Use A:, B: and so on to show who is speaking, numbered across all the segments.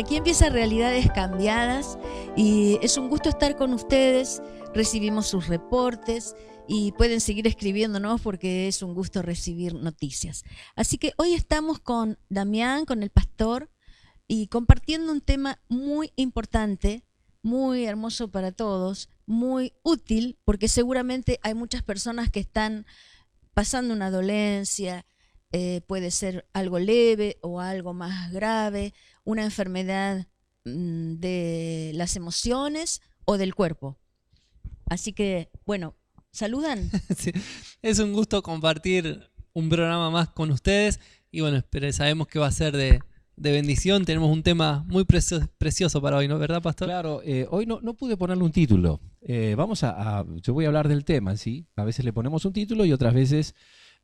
A: aquí empieza Realidades Cambiadas y es un gusto estar con ustedes. Recibimos sus reportes y pueden seguir escribiéndonos porque es un gusto recibir noticias. Así que hoy estamos con Damián, con el pastor, y compartiendo un tema muy importante, muy hermoso para todos, muy útil, porque seguramente hay muchas personas que están pasando una dolencia, puede ser algo leve o algo más grave, una enfermedad de las emociones o del cuerpo. Así que, bueno, ¿saludan?
B: Sí, es un gusto compartir un programa más con ustedes y bueno, sabemos que va a ser de bendición. Tenemos un tema muy precioso para hoy, ¿no? ¿Verdad, pastor?
C: Claro, hoy no pude ponerle un título. Yo voy a hablar del tema, ¿sí? A veces le ponemos un título y otras veces...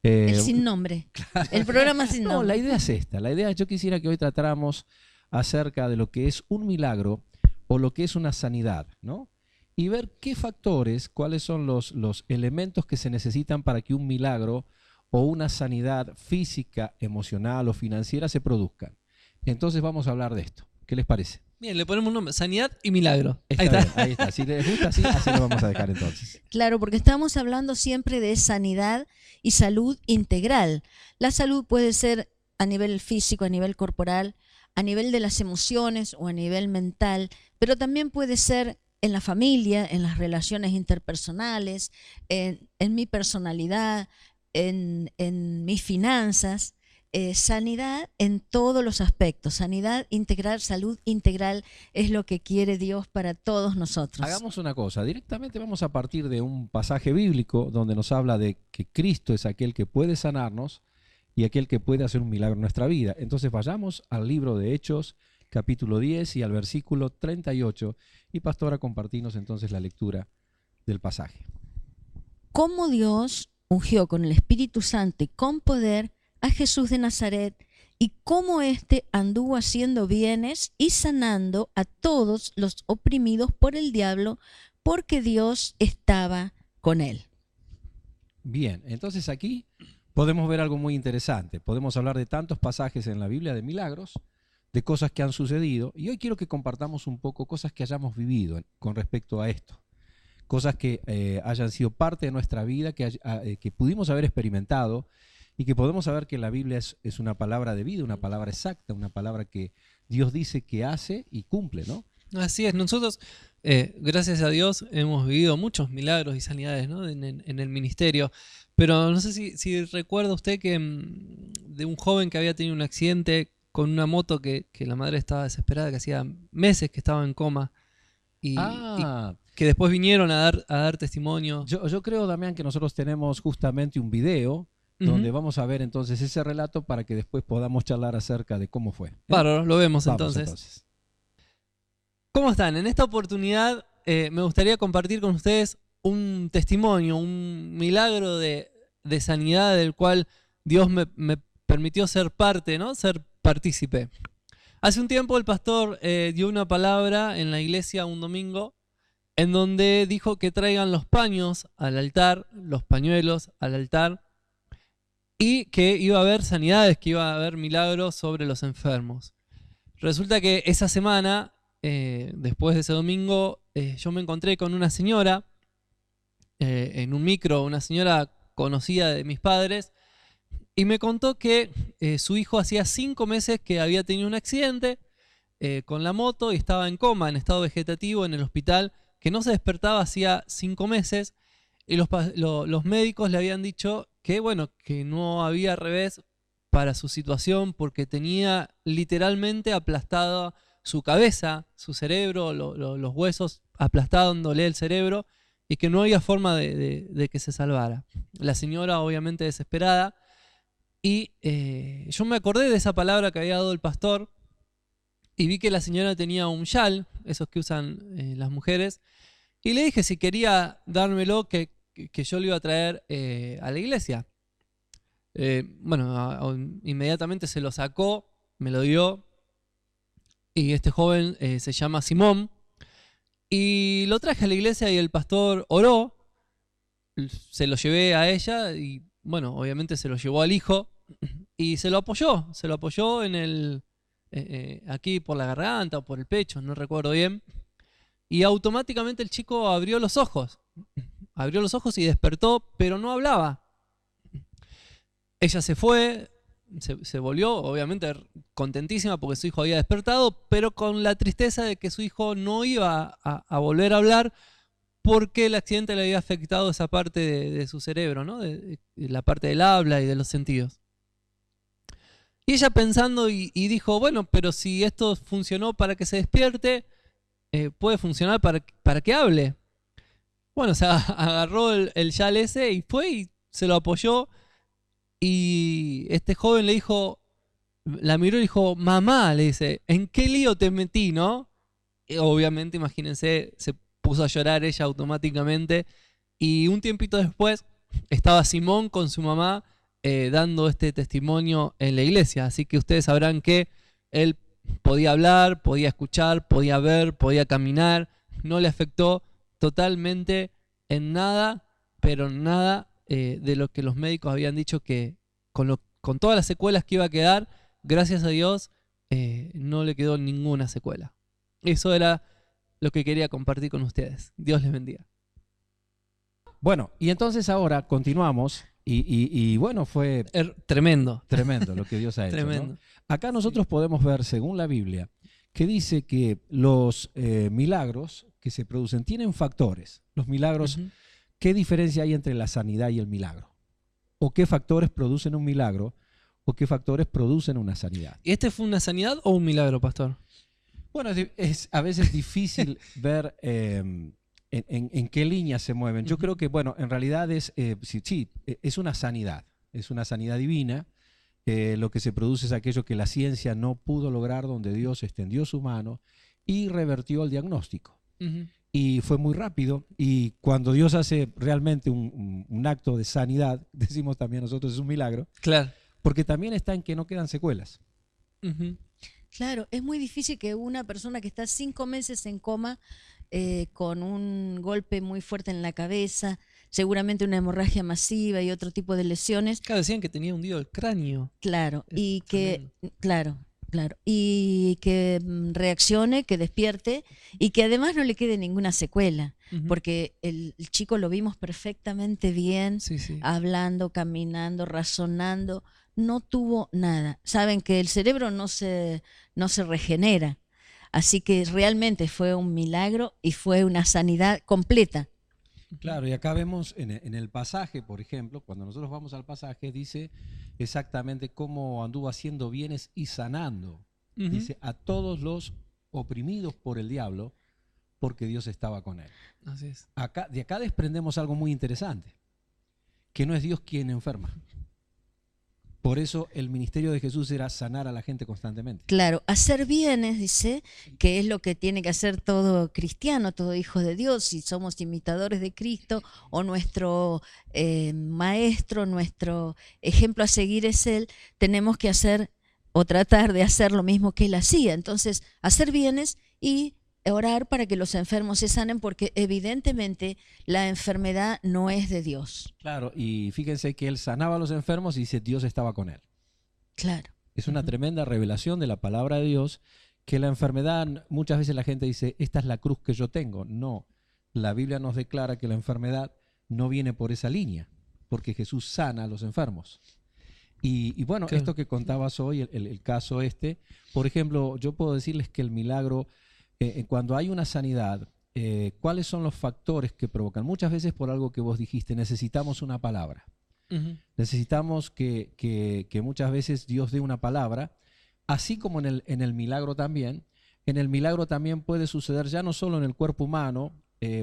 A: el sin nombre, el programa sin nombre.
C: No, la idea es esta. La idea, yo quisiera que hoy tratáramos acerca de lo que es un milagro o lo que es una sanidad, ¿no? Y ver qué factores, cuáles son los elementos que se necesitan para que un milagro o una sanidad física, emocional o financiera se produzcan. Entonces vamos a hablar de esto. ¿Qué les parece?
B: Bien, le ponemos un nombre, sanidad y milagro.
C: Ahí está. Si les gusta así lo vamos a dejar entonces.
A: Claro, porque estamos hablando siempre de sanidad y salud integral. La salud puede ser a nivel físico, a nivel corporal, a nivel de las emociones o a nivel mental, pero también puede ser en la familia, en las relaciones interpersonales, en mi personalidad, en mis finanzas. Sanidad en todos los aspectos, sanidad integral, salud integral es lo que quiere Dios para todos nosotros.
C: Hagamos una cosa, directamente vamos a partir de un pasaje bíblico donde nos habla de que Cristo es aquel que puede sanarnos y aquel que puede hacer un milagro en nuestra vida. Entonces vayamos al libro de Hechos, capítulo 10 y al versículo 38. Y pastora, compartinos entonces la lectura del pasaje.
A: Cómo Dios ungió con el Espíritu Santo y con poder a Jesús de Nazaret, y cómo éste anduvo haciendo bienes y sanando a todos los oprimidos por el diablo, porque Dios estaba con él.
C: Bien, entonces aquí podemos ver algo muy interesante. Podemos hablar de tantos pasajes en la Biblia de milagros, de cosas que han sucedido, y hoy quiero que compartamos un poco cosas que hayamos vivido con respecto a esto. Cosas que hayan sido parte de nuestra vida, que pudimos haber experimentado, y que podemos saber que la Biblia es una palabra de vida, una palabra exacta, una palabra que Dios dice que hace y cumple, ¿no?
B: Así es, nosotros, gracias a Dios, hemos vivido muchos milagros y sanidades, ¿no? en el ministerio, pero no sé si recuerda usted que de un joven que había tenido un accidente con una moto que la madre estaba desesperada, que hacía meses que estaba en coma y que después vinieron a dar testimonio.
C: Yo creo, Damián, que nosotros tenemos justamente un video donde vamos a ver entonces ese relato para que después podamos charlar acerca de cómo fue.
B: Bárbaro, lo vemos
C: Vamos,
B: entonces. ¿Cómo están? En esta oportunidad me gustaría compartir con ustedes un testimonio, un milagro de sanidad del cual Dios me permitió ser parte, ¿no? Ser partícipe. Hace un tiempo el pastor dio una palabra en la iglesia un domingo en donde dijo que traigan los paños al altar, los pañuelos al altar, y que iba a haber sanidades, que iba a haber milagros sobre los enfermos. Resulta que esa semana, después de ese domingo, yo me encontré con una señora en un micro, una señora conocida de mis padres, y me contó que su hijo hacía 5 meses que había tenido un accidente con la moto y estaba en coma, en estado vegetativo en el hospital, que no se despertaba hacía 5 meses, y los médicos le habían dicho que, bueno, que no había revés para su situación porque tenía literalmente aplastada su cabeza, su cerebro, los huesos aplastándole el cerebro, y que no había forma de que se salvara. La señora obviamente desesperada, y yo me acordé de esa palabra que había dado el pastor y vi que la señora tenía un yal, esos que usan las mujeres, y le dije si quería dármelo, que yo lo iba a traer a la iglesia. Inmediatamente se lo sacó, me lo dio, y este joven se llama Simón, y lo traje a la iglesia y el pastor oró, se lo llevé a ella y bueno, obviamente se lo llevó al hijo y se lo apoyó en aquí por la garganta o por el pecho, no recuerdo bien. Y automáticamente el chico abrió los ojos y despertó, pero no hablaba. Ella se fue, se volvió, obviamente contentísima porque su hijo había despertado, pero con la tristeza de que su hijo no iba a volver a hablar porque el accidente le había afectado esa parte de su cerebro, ¿no? De la parte del habla y de los sentidos. Y ella pensando y dijo, bueno, pero si esto funcionó para que se despierte, puede funcionar para que hable. Bueno, o sea, agarró el yal ese y fue y se lo apoyó. Y este joven le dijo, la miró y dijo, mamá, le dice, ¿en qué lío te metí, no? Y obviamente, imagínense, se puso a llorar ella automáticamente. Y un tiempito después estaba Simón con su mamá dando este testimonio en la iglesia. Así que ustedes sabrán que él podía hablar, podía escuchar, podía ver, podía caminar. No le afectó totalmente en nada, pero nada de lo que los médicos habían dicho que con todas las secuelas que iba a quedar, gracias a Dios, no le quedó ninguna secuela. Eso era lo que quería compartir con ustedes. Dios les bendiga.
C: Bueno, y entonces ahora continuamos y bueno, fue
B: tremendo.
C: Tremendo lo que Dios ha hecho,
B: Tremendo.
C: ¿no? Acá nosotros podemos ver, según la Biblia, que dice que los milagros que se producen tienen factores. Los milagros, ¿qué diferencia hay entre la sanidad y el milagro? ¿O qué factores producen un milagro? ¿O qué factores producen una sanidad?
B: ¿Y este fue una sanidad o un milagro, pastor?
C: Bueno, es a veces difícil ver en qué líneas se mueven. Yo creo que, bueno, en realidad es una sanidad divina. Lo que se produce es aquello que la ciencia no pudo lograr, donde Dios extendió su mano y revertió el diagnóstico. Y fue muy rápido, y cuando Dios hace realmente un acto de sanidad, decimos también nosotros, es un milagro.
B: Claro.
C: Porque también está en que no quedan secuelas.
A: Claro, es muy difícil que una persona que está 5 meses en coma, con un golpe muy fuerte en la cabeza, seguramente una hemorragia masiva y otro tipo de lesiones.
B: Claro, decían que tenía hundido el cráneo.
A: Claro, y que, claro, y que reaccione, que despierte y que además no le quede ninguna secuela, porque el chico lo vimos perfectamente bien, hablando, caminando, razonando, no tuvo nada. Saben que el cerebro no se regenera, así que realmente fue un milagro y fue una sanidad completa.
C: Claro, y acá vemos en el pasaje, por ejemplo, cuando nosotros vamos al pasaje, dice exactamente cómo anduvo haciendo bienes y sanando. Dice, a todos los oprimidos por el diablo, porque Dios estaba con él.
B: Así es.
C: De acá desprendemos algo muy interesante, que no es Dios quien enferma. Por eso el ministerio de Jesús era sanar a la gente constantemente.
A: Claro, hacer bienes, dice, que es lo que tiene que hacer todo cristiano, todo hijo de Dios. Si somos imitadores de Cristo, o nuestro maestro, nuestro ejemplo a seguir es Él, tenemos que hacer o tratar de hacer lo mismo que Él hacía. Entonces, hacer bienes y orar para que los enfermos se sanen, porque evidentemente la enfermedad no es de Dios.
C: Claro, y fíjense que él sanaba a los enfermos y dice Dios estaba con él.
A: Claro.
C: Es una tremenda revelación de la palabra de Dios, que la enfermedad, muchas veces la gente dice, esta es la cruz que yo tengo. No, la Biblia nos declara que la enfermedad no viene por esa línea, porque Jesús sana a los enfermos. Y bueno, esto que contabas hoy, el caso por ejemplo, yo puedo decirles que el milagro, cuando hay una sanidad, ¿cuáles son los factores que provocan? Muchas veces por algo que vos dijiste, necesitamos una palabra. Necesitamos que muchas veces Dios dé una palabra, así como en el milagro también. En el milagro también puede suceder ya no solo en el cuerpo humano,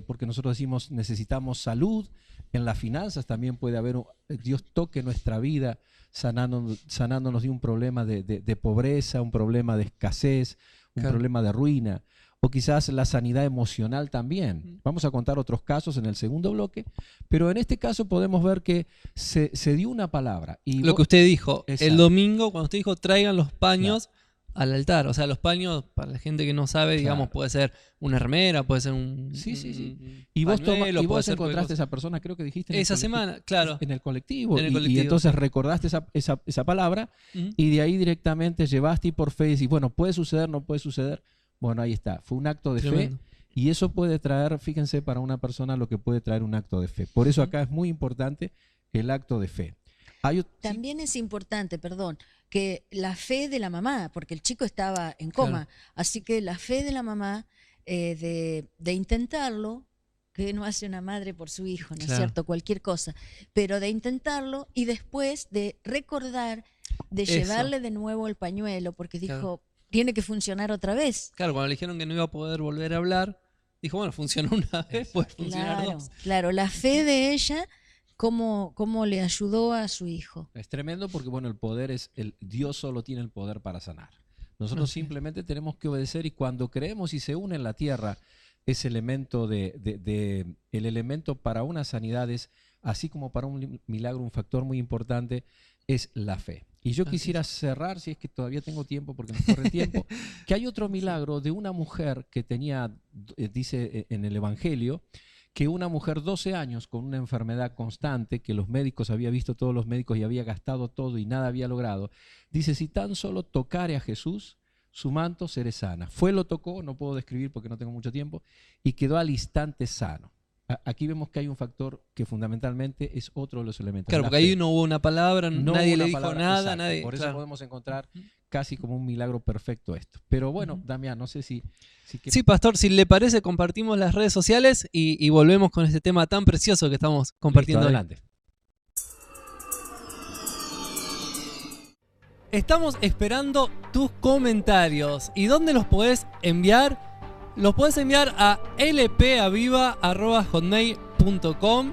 C: porque nosotros decimos necesitamos salud, en las finanzas también puede haber, Dios toque nuestra vida sanándonos de un problema de pobreza, un problema de escasez, un problema de ruina. O quizás la sanidad emocional también. Vamos a contar otros casos en el segundo bloque, pero en este caso podemos ver que se dio una palabra. Y
B: lo que usted dijo,
C: exacto,
B: el domingo, cuando usted dijo traigan los paños, al altar. O sea, los paños, para la gente que no sabe, digamos,
C: Claro.
B: puede ser una remera, puede ser un
C: Sí, sí, sí.
B: un
C: Y vos,
B: pañuelo,
C: y
B: puede
C: vos
B: ser cualquier
C: encontraste a
B: cosa.
C: esa persona, creo que dijiste en el
B: Esa
C: colectivo.
B: semana, claro.
C: En el colectivo.
B: En el
C: Y
B: colectivo.
C: entonces recordaste esa palabra
B: Ujú.
C: y de ahí directamente llevaste y por fe decís, bueno, puede suceder, no puede suceder. Bueno, ahí está. Fue un acto de
B: Tremendo.
C: fe y eso puede traer, fíjense, para una persona lo que puede traer un acto de fe. Por eso acá es muy importante el acto de fe. Sí,
A: También es importante, perdón, que la fe de la mamá, porque el chico estaba en
B: Claro.
A: coma, así que la fe de la mamá de intentarlo, que no hace una madre por su hijo, ¿no es
B: Claro.
A: cierto? Cualquier cosa, pero de intentarlo y después de recordar, de
B: Eso.
A: llevarle de nuevo el pañuelo, porque dijo,
B: Claro.
A: tiene que funcionar otra vez.
B: Claro, cuando le dijeron que no iba a poder volver a hablar, dijo, bueno, funcionó una vez, puede funcionar
A: Claro,
B: dos.
A: claro, la fe de ella, cómo le ayudó a su hijo.
C: es tremendo porque, bueno, el poder Dios solo tiene el poder para sanar. Nosotros
B: Así es.
C: simplemente tenemos que obedecer y cuando creemos y se une en la tierra ese elemento el elemento para una sanidad es, así como para un milagro, un factor muy importante es la fe. Y yo
B: Así
C: quisiera cerrar, si es que todavía tengo tiempo porque nos corre el tiempo, que hay otro milagro de una mujer que tenía, dice en el Evangelio, que una mujer 12 años con una enfermedad constante, que los médicos había visto todos los médicos y había gastado todo y nada había logrado, dice, si tan solo tocare a Jesús, su manto seré sana. Fue, lo tocó, no puedo describir porque no tengo mucho tiempo, y quedó al instante sano. Aquí vemos que hay un factor que fundamentalmente es otro de los elementos.
B: Claro,
C: la
B: porque ahí
C: fe.
B: no hubo una palabra,
C: No
B: nadie
C: hubo
B: le
C: una
B: dijo
C: palabra,
B: nada,
C: exacto.
B: nadie.
C: Por eso
B: Claro.
C: podemos encontrar casi como un milagro perfecto esto. Pero bueno,
B: Ujú.
C: Damián, no sé si
B: Sí, pastor, si le parece, compartimos las redes sociales y volvemos con este tema tan precioso que estamos compartiendo hoy.
C: adelante.
B: Estamos esperando tus comentarios. ¿Y dónde los podés enviar? Los podés enviar a lpaviva@hotmail.com.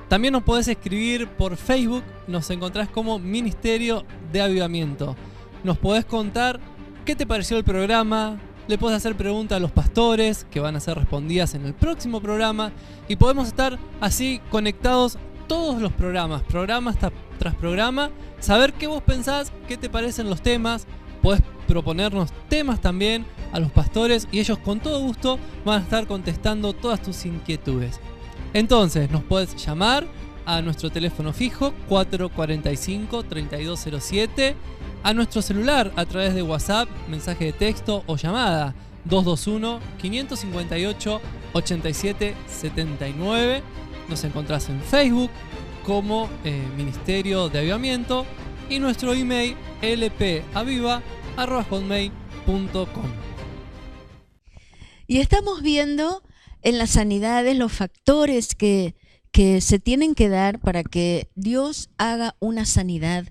B: También nos podés escribir por Facebook. Nos encontrás como Ministerio de Avivamiento. Nos podés contar qué te pareció el programa. Le podés hacer preguntas a los pastores que van a ser respondidas en el próximo programa. Y podemos estar así conectados todos los programas, tras programa. Saber qué vos pensás, qué te parecen los temas. Podés proponernos temas también a los pastores y ellos con todo gusto van a estar contestando todas tus inquietudes. Entonces nos podés llamar a nuestro teléfono fijo 445-3207, a nuestro celular a través de WhatsApp, mensaje de texto o llamada 221-558-8779. Nos encontrás en Facebook como Ministerio de Avivamiento y nuestro email lpaviva@hotmail.com.
A: Y estamos viendo en las sanidades los factores que se tienen que dar para que Dios haga una sanidad.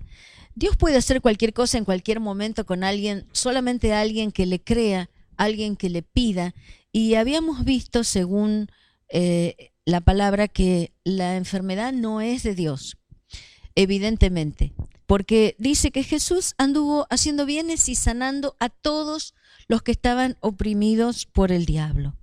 A: Dios puede hacer cualquier cosa en cualquier momento con alguien, solamente alguien que le crea, alguien que le pida. Y habíamos visto, según la palabra, que la enfermedad no es de Dios, evidentemente, porque dice que Jesús anduvo haciendo bienes y sanando a todos los que estaban oprimidos por el diablo,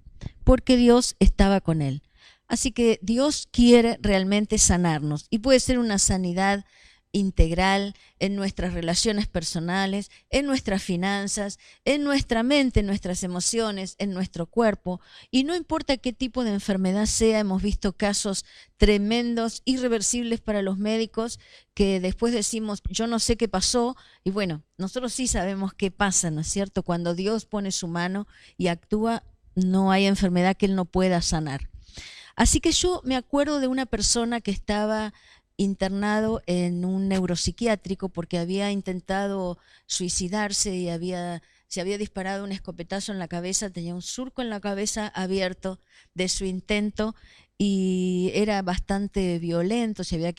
A: porque Dios estaba con él. Así que Dios quiere realmente sanarnos y puede ser una sanidad integral en nuestras relaciones personales, en nuestras finanzas, en nuestra mente, en nuestras emociones, en nuestro cuerpo. Y no importa qué tipo de enfermedad sea, hemos visto casos tremendos, irreversibles para los médicos, que después decimos, yo no sé qué pasó, y bueno, nosotros sí sabemos qué pasa, ¿no es cierto? Cuando Dios pone su mano y actúa, no hay enfermedad que Él no pueda sanar. Así que yo me acuerdo de una persona que estaba internado en un neuropsiquiátrico porque había intentado suicidarse y se había disparado un escopetazo en la cabeza, tenía un surco en la cabeza abierto de su intento y era bastante violento, se había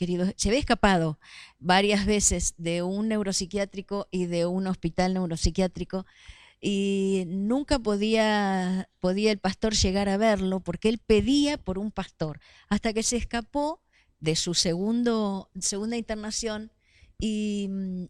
A: escapado varias veces de un neuropsiquiátrico y de un hospital neuropsiquiátrico y nunca podía el pastor llegar a verlo porque él pedía por un pastor hasta que se escapó de su segunda internación y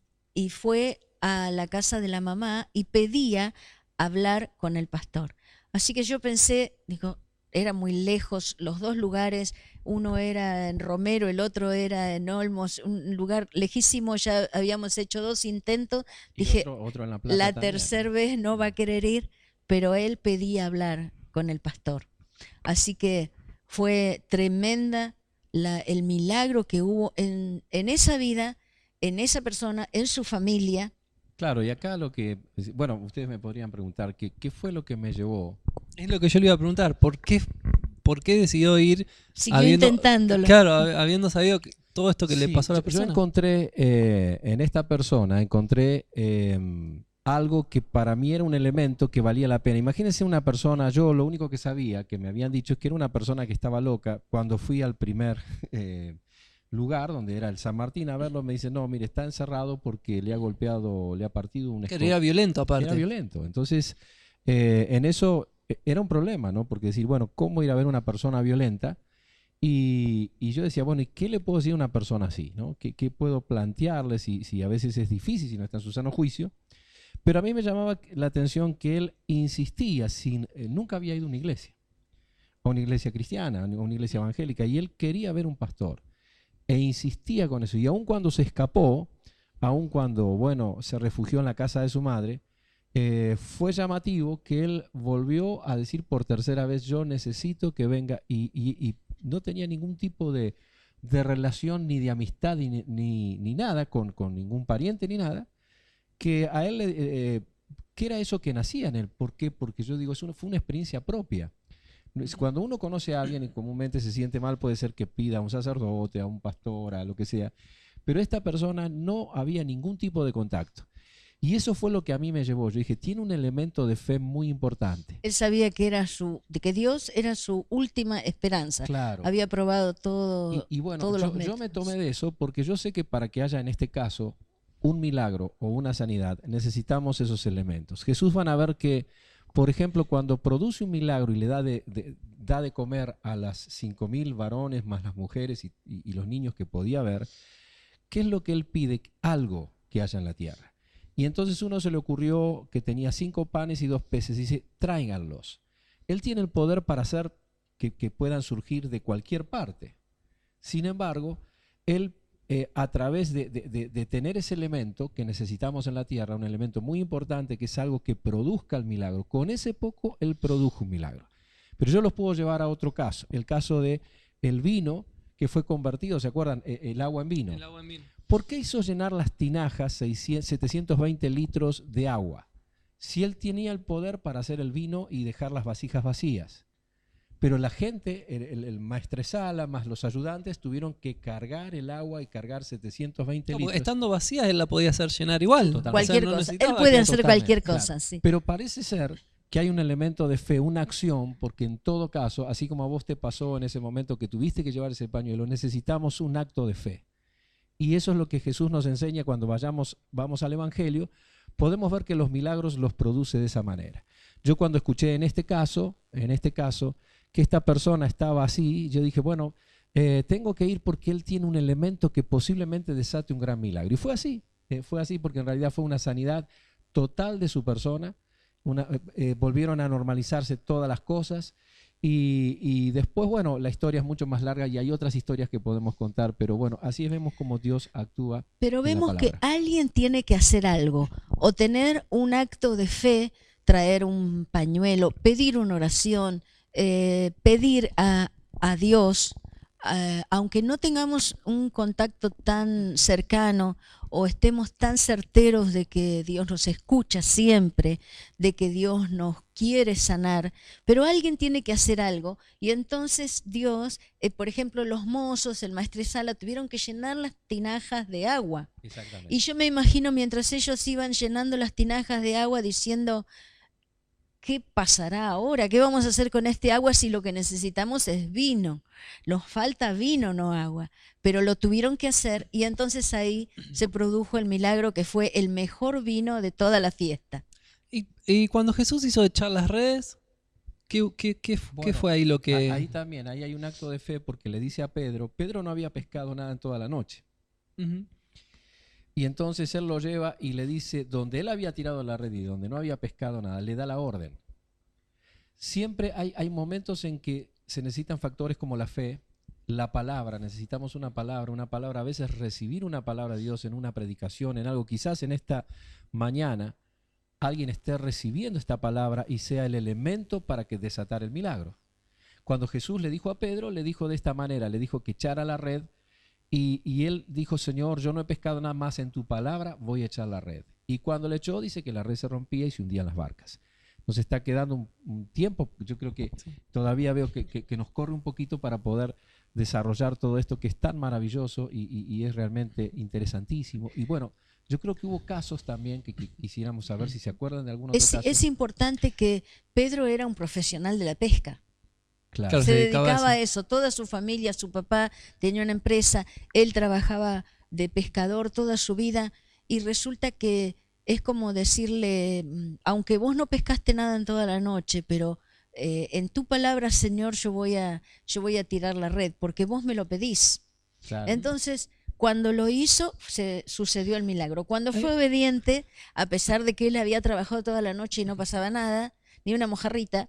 A: fue a la casa de la mamá y pedía hablar con el pastor. Así que yo pensé, digo, era muy lejos los dos lugares, uno era en Romero, el otro era en Olmos, un lugar lejísimo, ya habíamos hecho 2 intentos,
C: Y
A: dije,
C: otro en La Plata
A: la
C: también.
A: tercera vez no va a querer ir, pero él pedía hablar con el pastor. Así que fue tremenda el milagro que hubo en esa vida, en esa persona, en su familia.
C: Claro, y acá bueno, ustedes me podrían preguntar, ¿qué fue lo que me llevó?
B: Es lo que yo le iba a preguntar. ¿Por qué decidió ir
A: Siguió intentándolo.
B: Claro, habiendo sabido todo esto que le
C: Sí,
B: pasó a la
C: yo
B: persona?
C: encontré en esta persona, algo que para mí era un elemento que valía la pena. Imagínense una persona, yo lo único que sabía, que me habían dicho, es que era una persona que estaba loca. Cuando fui al primer lugar, donde era el San Martín, a verlo, me dice, no, mire, está encerrado porque le ha golpeado, le ha partido un
B: Que era violento aparte.
C: Era violento. Entonces, en eso era un problema, ¿no? Porque decir, bueno, ¿cómo ir a ver una persona violenta? Y yo decía, bueno, ¿y qué le puedo decir a una persona así? ¿No? ¿Qué puedo plantearle si a veces es difícil, si no está en su sano juicio? Pero a mí me llamaba la atención que él insistía, nunca había ido a una iglesia cristiana, a una iglesia evangélica, y él quería ver un pastor. E insistía con eso. Y aun cuando se escapó, aun cuando, bueno, se refugió en la casa de su madre, fue llamativo que él volvió a decir por tercera vez, yo necesito que venga, y no tenía ningún tipo de relación ni de amistad ni nada con ningún pariente ni nada, que a él, ¿qué era eso que nacía en él? ¿Por qué? Porque yo digo, fue una experiencia propia. Cuando uno conoce a alguien y comúnmente se siente mal, puede ser que pida a un sacerdote, a un pastor, a lo que sea, pero esta persona no había ningún tipo de contacto. Y eso fue lo que a mí me llevó. Yo dije, tiene un elemento de fe muy importante.
A: Él sabía que que Dios era su última esperanza.
C: Claro.
A: Había probado todo.
C: Y bueno,
A: todos los
C: yo me
A: métodos.
C: tomé de eso porque yo sé que para que haya en este caso un milagro o una sanidad, necesitamos esos elementos. Jesús van a ver que, por ejemplo, cuando produce un milagro y le da de comer a las 5.000 varones más las mujeres y los niños que podía haber, ¿qué es lo que él pide? Algo que haya en la tierra. Y entonces uno se le ocurrió que tenía 5 panes y 2 peces y dice, tráiganlos. Él tiene el poder para hacer que puedan surgir de cualquier parte. Sin embargo, él a través de tener ese elemento que necesitamos en la tierra, un elemento muy importante que es algo que produzca el milagro, con ese poco él produjo un milagro. Pero yo los puedo llevar a otro caso, el caso de el vino que fue convertido, ¿se acuerdan? El agua en vino.
B: El agua en vino.
C: ¿Por qué hizo llenar las tinajas 720 litros de agua? Si él tenía el poder para hacer el vino y dejar las vasijas vacías. Pero la gente, el maestresala más los ayudantes tuvieron que cargar el agua y cargar 720 litros.
B: Estando vacía él la podía hacer llenar igual.
C: Totalmente.
A: Cualquier cosa. Él puede hacer cualquier cosa,
C: claro.
A: sí.
C: Pero parece ser que hay un elemento de fe, una acción, porque en todo caso, así como a vos te pasó en ese momento que tuviste que llevar ese pañuelo, necesitamos un acto de fe. Y eso es lo que Jesús nos enseña cuando vamos al Evangelio. Podemos ver que los milagros los produce de esa manera. Yo cuando escuché en este caso, que esta persona estaba así, yo dije, bueno, tengo que ir porque él tiene un elemento que posiblemente desate un gran milagro. Y fue así porque en realidad fue una sanidad total de su persona. Volvieron a normalizarse todas las cosas y después, bueno, la historia es mucho más larga y hay otras historias que podemos contar, pero bueno, así vemos cómo Dios actúa.
A: Pero vemos
C: en la
A: que
C: palabra.
A: alguien tiene que hacer algo, o tener un acto de fe, traer un pañuelo, pedir una oración, pedir a Dios, aunque no tengamos un contacto tan cercano o estemos tan certeros de que Dios nos escucha siempre, de que Dios nos quiere sanar, pero alguien tiene que hacer algo. Y entonces Dios, por ejemplo, los mozos, el maestresala, tuvieron que llenar las tinajas de agua.
C: Exactamente.
A: Y yo me imagino mientras ellos iban llenando las tinajas de agua diciendo, ¿qué pasará ahora? ¿Qué vamos a hacer con este agua si lo que necesitamos es vino? Nos falta vino, no agua. Pero lo tuvieron que hacer y entonces ahí se produjo el milagro que fue el mejor vino de toda la fiesta.
B: Y cuando Jesús hizo echar las redes, ¿qué
C: Bueno,
B: fue ahí lo que...?
C: Ahí también, ahí hay un acto de fe porque le dice a Pedro no había pescado nada en toda la noche.
B: Uh-huh.
C: Y entonces él lo lleva y le dice, donde él había tirado la red y donde no había pescado nada, le da la orden. Siempre hay momentos en que se necesitan factores como la fe, la palabra, necesitamos una palabra, a veces recibir una palabra de Dios en una predicación, en algo, quizás en esta mañana alguien esté recibiendo esta palabra y sea el elemento para que desatar el milagro. Cuando Jesús le dijo a Pedro, le dijo de esta manera, le dijo que echara la red y él dijo, Señor, yo no he pescado nada más en tu palabra, voy a echar la red. Y cuando le echó, dice que la red se rompía y se hundían las barcas. Nos está quedando un tiempo, yo creo que todavía veo que nos corre un poquito para poder desarrollar todo esto que es tan maravilloso y es realmente interesantísimo. Y bueno, yo creo que hubo casos también que quisiéramos saber si se acuerdan de algún otro caso.
A: Es importante que Pedro era un profesional de la pesca.
C: Claro.
A: Se dedicaba a eso, toda su familia, su papá tenía una empresa, él trabajaba de pescador toda su vida y resulta que es como decirle, aunque vos no pescaste nada en toda la noche, pero en tu palabra, Señor, yo voy a tirar la red, porque vos me lo pedís.
C: Claro.
A: Entonces, cuando lo hizo, sucedió el milagro. Cuando fue obediente, a pesar de que él había trabajado toda la noche y no pasaba nada, ni una mojarrita,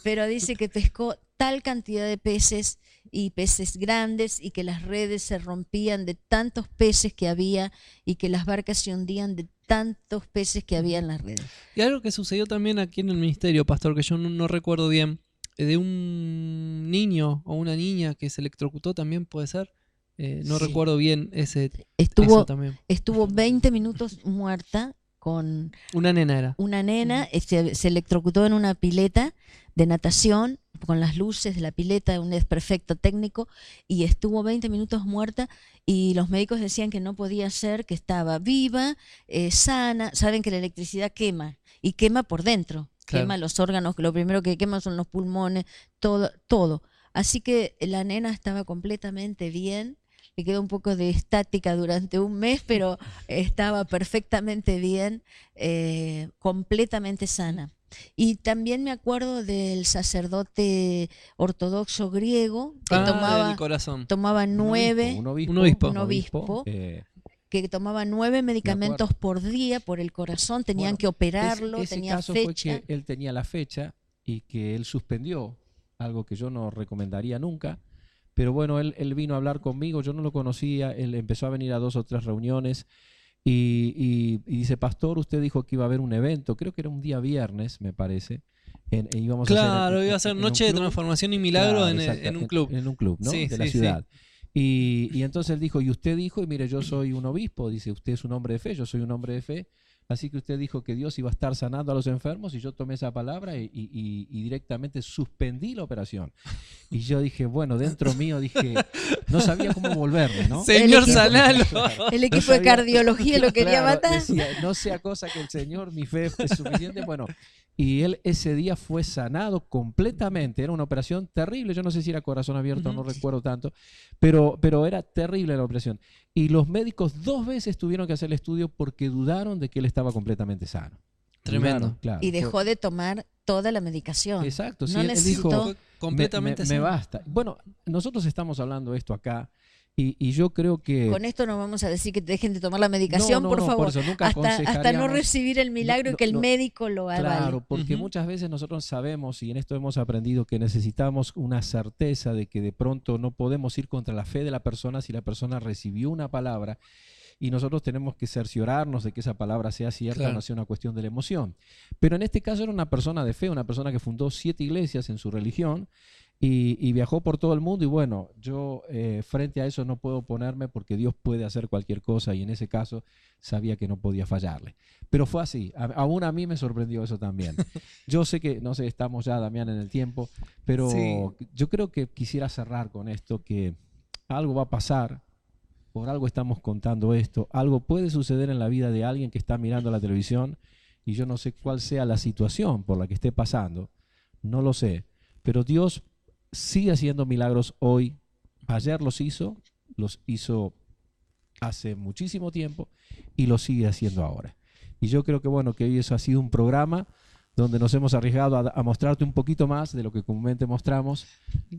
A: pero dice que pescó tal cantidad de peces y peces grandes y que las redes se rompían de tantos peces que había y que las barcas se hundían de tantos peces que había en las redes.
B: Y algo que sucedió también aquí en el ministerio, pastor, que yo no recuerdo bien, de un niño o una niña que se electrocutó también, puede ser. No
A: Sí.
B: recuerdo bien eso también.
A: Estuvo 20 minutos muerta con
B: Una nena era.
A: una nena, se electrocutó en una pileta de natación con las luces de la pileta, un desperfecto técnico, y estuvo 20 minutos muerta y los médicos decían que no podía ser, que estaba viva, sana. Saben que la electricidad quema y quema por dentro,
B: Claro.
A: quema los órganos, lo primero que quema son los pulmones, todo. Así que la nena estaba completamente bien. Le quedó un poco de estática durante un mes, pero estaba perfectamente bien, completamente sana. Y también me acuerdo del sacerdote ortodoxo griego que
B: del corazón.
A: tomaba
C: Un
A: 9,
C: obispo.
A: que tomaba 9 medicamentos por día por el corazón, tenían que operarlo,
C: ese
A: tenía
C: caso
A: fecha.
C: fue que él tenía la fecha y que él suspendió, algo que yo no recomendaría nunca. Pero bueno, él vino a hablar conmigo, yo no lo conocía, él empezó a venir a 2 o 3 reuniones y dice, pastor, usted dijo que iba a haber un evento, creo que era un día viernes, me parece. Iba
B: a ser Noche de Transformación y Milagro,
C: claro,
B: en un club.
C: En un club, ¿no?
B: Sí,
C: de la
B: sí,
C: ciudad. Y entonces él dijo, y usted dijo, y mire, yo soy un obispo, dice, usted es un hombre de fe, yo soy un hombre de fe. Así que usted dijo que Dios iba a estar sanando a los enfermos y yo tomé esa palabra y directamente suspendí la operación. Y yo dije, bueno, dentro mío dije, no sabía cómo volverme, ¿no?
B: Señor,
A: equipo-
B: sanalo.
A: El equipo
C: No
A: de
C: sabía-
A: cardiología lo quería
C: Claro,
A: matar.
C: decía, no sea cosa que el Señor, mi fe es suficiente. Bueno, y él ese día fue sanado completamente. Era una operación terrible. Yo no sé si era corazón abierto, no recuerdo tanto, pero era terrible la operación. Y los médicos 2 veces tuvieron que hacer el estudio porque dudaron de que él estaba completamente sano.
B: Tremendo.
C: Dudaron, claro.
A: Y dejó de tomar toda la medicación.
C: Exacto, sí,
A: No
C: él
A: necesitó.
C: dijo,
B: Fue completamente
C: me
B: sano.
C: basta. Bueno, nosotros estamos hablando de esto acá y yo creo que...
A: Con esto no vamos a decir que dejen de tomar la medicación,
C: No,
A: por
C: no,
A: favor.
C: por eso nunca
A: hasta no
C: aconsejaríamos-
A: recibir el milagro y que el médico lo avale.
C: Claro, porque
B: Ujú.
C: muchas veces nosotros sabemos, y en esto hemos aprendido, que necesitamos una certeza de que de pronto no podemos ir contra la fe de la persona si la persona recibió una palabra, y nosotros tenemos que cerciorarnos de que esa palabra sea cierta,
B: Claro.
C: no sea una cuestión de la emoción. Pero en este caso era una persona de fe, una persona que fundó 7 iglesias en su religión, y viajó por todo el mundo, y bueno, yo frente a eso no puedo oponerme porque Dios puede hacer cualquier cosa, y en ese caso sabía que no podía fallarle. Pero fue así, aún a mí me sorprendió eso también. Yo sé que, no sé, estamos ya, Damián, en el tiempo, pero
B: Sí.
C: yo creo que quisiera cerrar con esto, que algo va a pasar, por algo estamos contando esto, algo puede suceder en la vida de alguien que está mirando la televisión, y yo no sé cuál sea la situación por la que esté pasando, no lo sé, pero Dios sigue haciendo milagros hoy. Ayer los hizo hace muchísimo tiempo y lo sigue haciendo ahora. Y yo creo que bueno, que hoy eso ha sido un programa donde nos hemos arriesgado a mostrarte un poquito más de lo que comúnmente mostramos.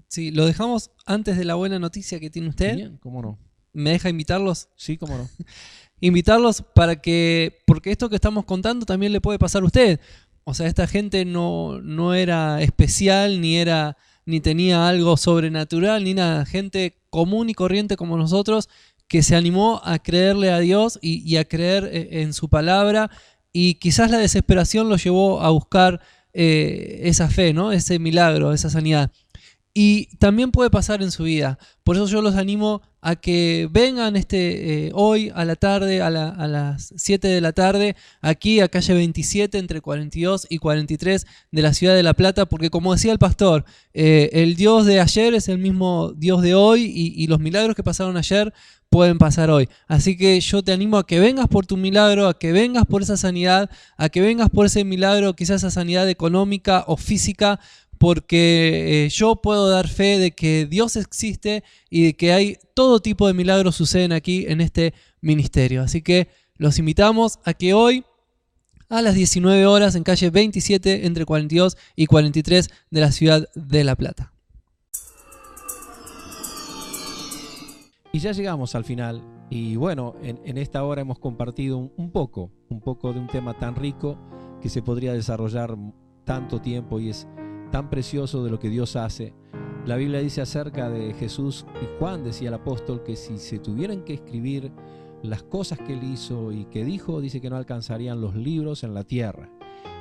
B: Sí, lo dejamos antes de la buena noticia que tiene usted.
C: Bien, ¿cómo no?
B: ¿Me deja invitarlos?
C: Sí, cómo no.
B: Invitarlos porque esto que estamos contando también le puede pasar a usted. O sea, esta gente no era especial ni era ni tenía algo sobrenatural, ni nada. Gente común y corriente como nosotros que se animó a creerle a Dios y a creer en su palabra, y quizás la desesperación lo llevó a buscar esa fe, ¿no? Ese milagro, esa sanidad. Y también puede pasar en su vida. Por eso yo los animo a que vengan hoy a la tarde, a las 7 de la tarde, aquí a calle 27, entre 42 y 43 de la ciudad de La Plata, porque como decía el pastor, el Dios de ayer es el mismo Dios de hoy, y los milagros que pasaron ayer pueden pasar hoy. Así que yo te animo a que vengas por tu milagro, a que vengas por esa sanidad, a que vengas por ese milagro, quizás esa sanidad económica o física, porque yo puedo dar fe de que Dios existe y de que hay todo tipo de milagros suceden aquí en este ministerio. Así que los invitamos a que hoy a las 19 horas en calle 27 entre 42 y 43 de la ciudad de La Plata.
C: Y ya llegamos al final, y bueno, en esta hora hemos compartido un poco de un tema tan rico que se podría desarrollar tanto tiempo, y es tan precioso de lo que Dios hace. La Biblia dice acerca de Jesús, y Juan decía el apóstol, que si se tuvieran que escribir las cosas que él hizo y que dijo, dice que no alcanzarían los libros en la tierra.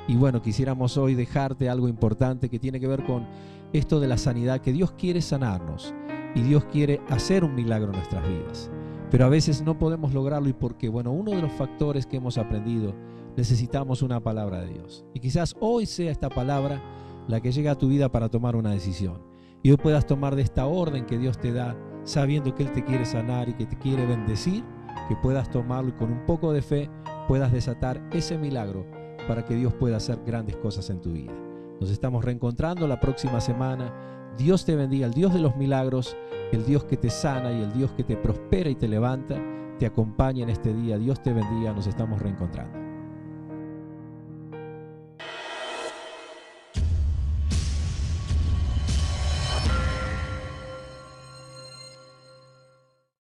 C: Y bueno, quisiéramos hoy dejarte algo importante que tiene que ver con esto de la sanidad, que Dios quiere sanarnos y Dios quiere hacer un milagro en nuestras vidas, pero a veces no podemos lograrlo, y porque bueno, uno de los factores que hemos aprendido, necesitamos una palabra de Dios, y quizás hoy sea esta palabra la que llega a tu vida para tomar una decisión, y hoy puedas tomar de esta orden que Dios te da, sabiendo que Él te quiere sanar y que te quiere bendecir, que puedas tomarlo y con un poco de fe puedas desatar ese milagro para que Dios pueda hacer grandes cosas en tu vida. Nos estamos reencontrando la próxima semana. Dios te bendiga, el Dios de los milagros, el Dios que te sana y el Dios que te prospera y te levanta, te acompaña en este día. Dios te bendiga, nos estamos reencontrando.